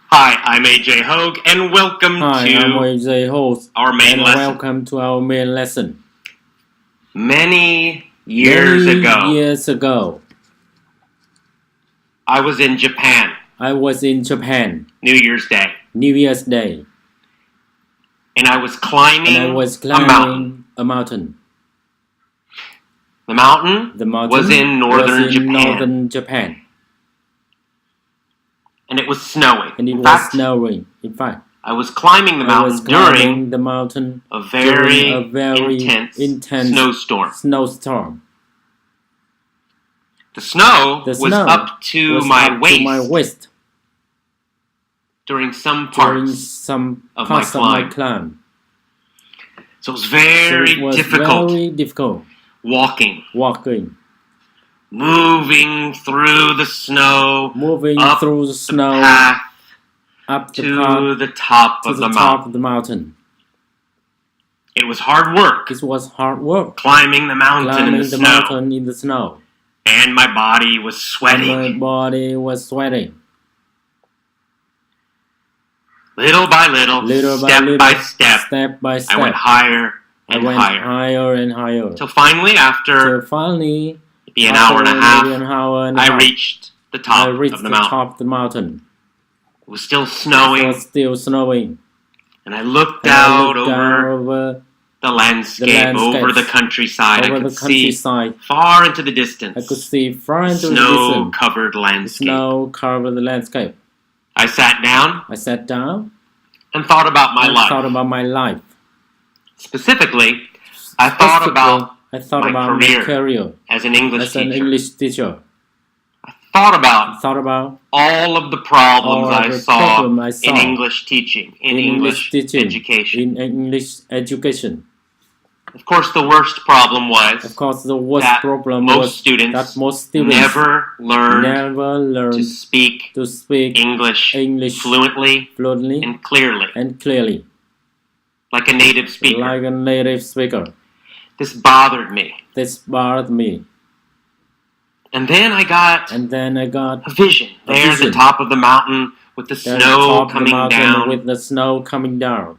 Hi, I'm AJ Hogue, and welcome Hi, I'm AJ Hogue, our main and lesson. welcome to our main lesson. Many years ago, I was in Japan. New Year's Day. And I was climbing a mountain. The mountain was in northern Japan. And it was snowing. In fact, I was climbing the mountain during a very intense snowstorm. The snow was up to my waist during some parts of my climb. So it was very difficult walking, moving through the snow, up the top of the mountain. It was hard work. Climbing the mountain in the snow. And my body was sweating. Little by little, step by step, I went higher and higher. Till finally, after maybe an hour and a half, I reached the top of the mountain. It was still snowing. And I looked out over the landscape, over the countryside. I could see far into the distance. Snow-covered landscape. I sat down and thought about my life. Specifically, I thought about my career as an English teacher. I thought about all of the problems I saw in English teaching, in English education. Of course, the worst problem was that most students never learned to speak English fluently and clearly, like a native speaker. This bothered me. And then I got a vision there at the top of the mountain with the snow coming down.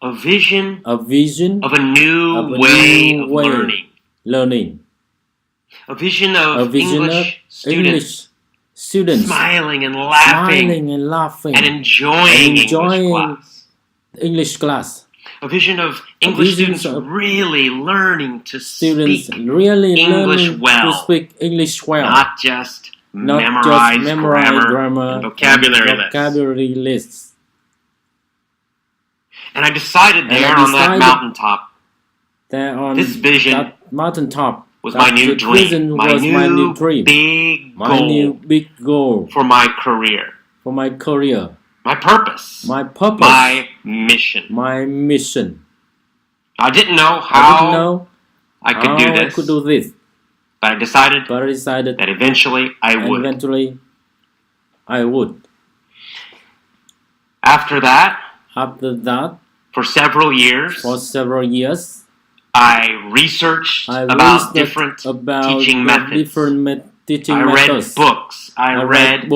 A vision of a new way of learning. A vision of English students smiling and laughing and enjoying English class. A vision of English students really learning to speak English well. Not just memorize grammar and vocabulary lists. And I decided on that mountaintop, this vision was my new dream, my new big goal for my career. My purpose. My mission. I didn't know how I could do this. But I decided that eventually I would. After that, for several years, I researched about different teaching methods. I read books. I read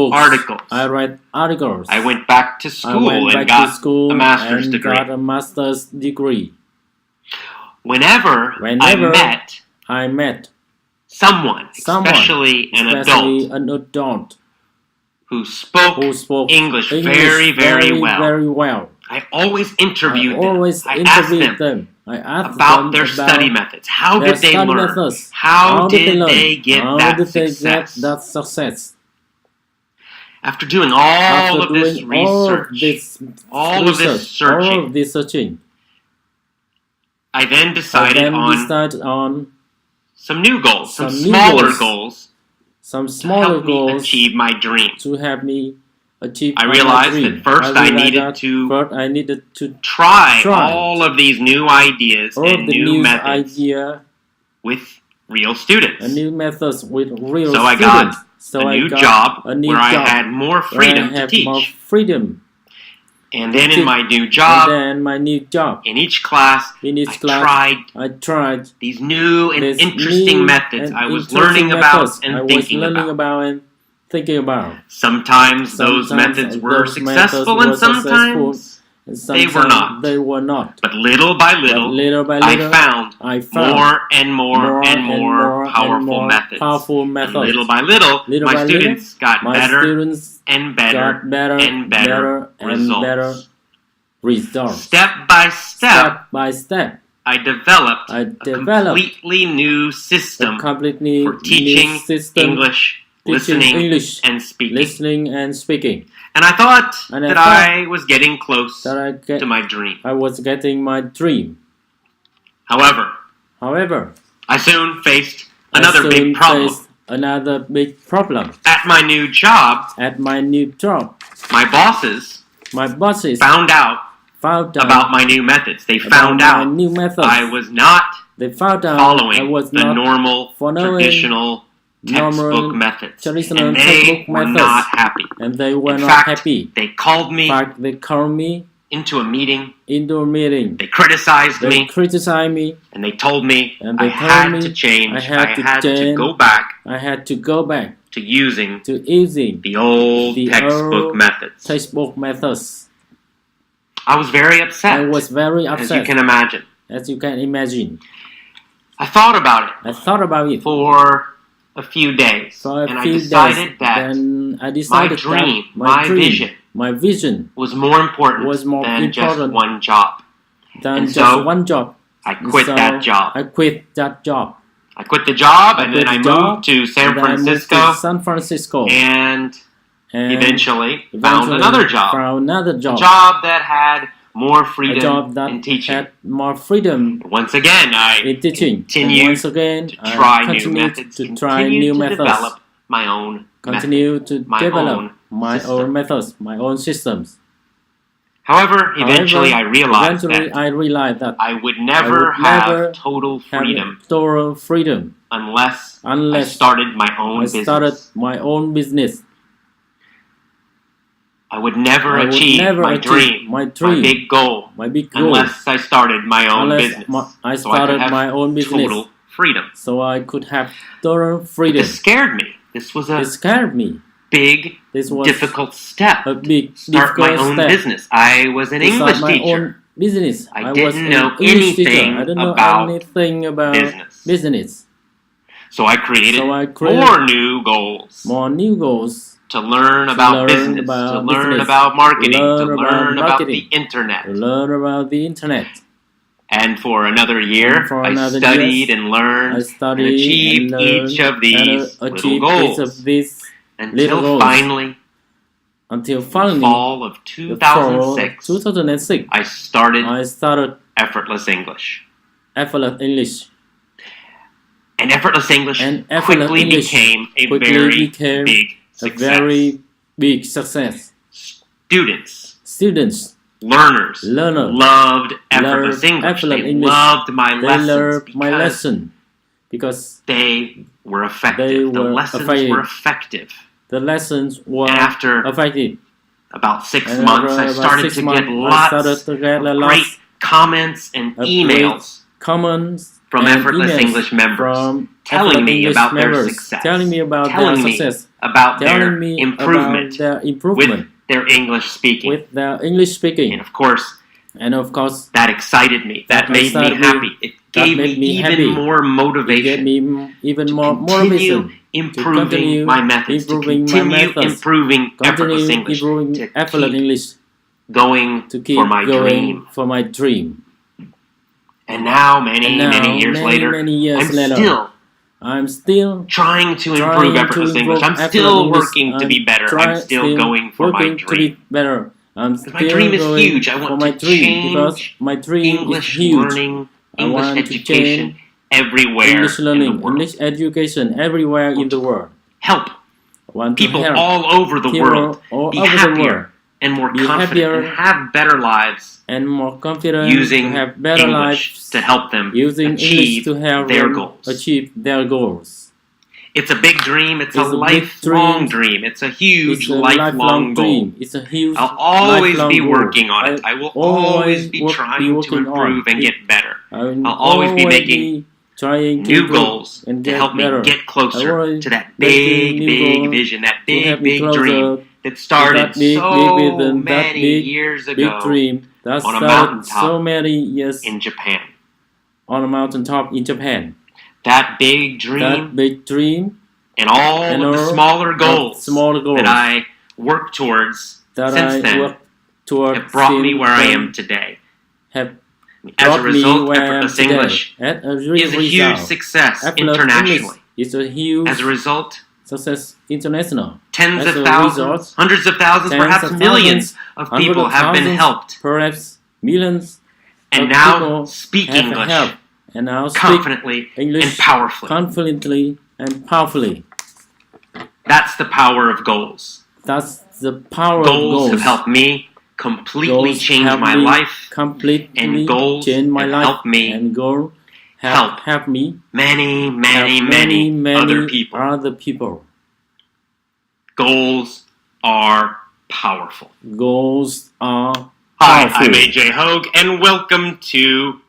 articles. I went back to school and got a master's degree. Whenever I met someone, especially an adult, who spoke English very well, I always interviewed them. I asked them about their study methods. How did they learn? How did they get that success? After doing all of this research, all of this searching, I then decided on some new goals, some smaller goals to help me achieve my dream. I realized that first I needed to try all of these new ideas and new methods with real students. So I got a new job where I had more freedom to teach. And then in my new job, in each class, I tried these new and interesting methods I was learning about and thinking about. thinking about. Sometimes those methods were successful, and sometimes they were not. They were not. But little by little, I found more and more powerful methods. And little by little, my students got better and better results. Step by step, I developed a completely new system for teaching English, listening and speaking. And I thought that I was getting close to my dream. I was getting my dream. However, I soon faced another big problem. At my new job, my bosses found out about my new methods. They found out I was not following the normal, traditional textbook methods. And they were not happy. In fact, they called me into a meeting. They criticized me. And they told me I had to change. I had to go back to using the old textbook methods. I was very upset. As you can imagine. I thought about it. For a few days. And I decided that my vision was more important than just one job. And so I quit that job. I quit the job, and then I moved to San Francisco. And eventually found another job. A job that had more freedom in teaching. Once again, I continued to try new methods, continue to develop my own methods, my own systems. However, eventually I realized that I would never have total freedom unless I started my own business. I would never achieve my dream, my big goal, unless I started my own business. So I could have total freedom. This scared me. This was a big, difficult step. Start my own business. I was an English teacher. I didn't know anything about business. So I created more new goals. To learn about business, to learn about marketing, to learn about the internet. And for another year, I studied and learned and achieved each of these little goals. Until finally, in the fall of 2006, I started Effortless English. And Effortless English quickly became a very big success. Students, learners loved Effortless English. They loved my lessons because they were effective. The lessons were effective. And after about 6 months, I started to get lots of great comments and emails from Effortless English members telling me about their success, telling me about their improvement with their English speaking. And of course, that excited me. That made me happy. It gave me even more motivation to continue improving my methods, to continue improving Effortless English, to keep going for my dream. And now, many years later, I'm still trying to improve Effortless English. I'm still working to be better. I'm still going for my dream. My dream is huge. I want to change English learning, English education everywhere in the world. Help people all over the world be happier and more confident and have better lives using English to help them achieve their goals. It's a big dream. It's a lifelong dream. It's a huge lifelong goal. I'll always be working on it. I will always be trying to improve and get better. I'll always be making trying to new improve goals and to get help better. me get closer Always to that making new big goals vision, that to help me big closer dream that to started that big so vision, that many years big ago dream that on a started mountaintop so many years in Japan. on a mountaintop in Japan. That big That dream big dream and all and of the all smaller of goals smaller goals that I worked towards that since I then worked toward have brought me since where I then am today. have As a brought me result, where I am Effortless today. English As a is a huge result, success Effortless English internationally. is a huge As a result, success international. tens As of a thousands, result, hundreds of thousands, tens perhaps of millions thousands, of hundreds people of have been thousands, helped perhaps millions and of now people speak have English helped and now speak confidently and English powerfully. confidently and powerfully. That's the power of goals. That's the power Goals of goals. have helped me completely Goals change help my me life, completely and goals change my have life, helped me and goals help help me many, help many other people. other people. Goals are powerful. Goals are Hi, powerful. I'm AJ Hogue, and welcome to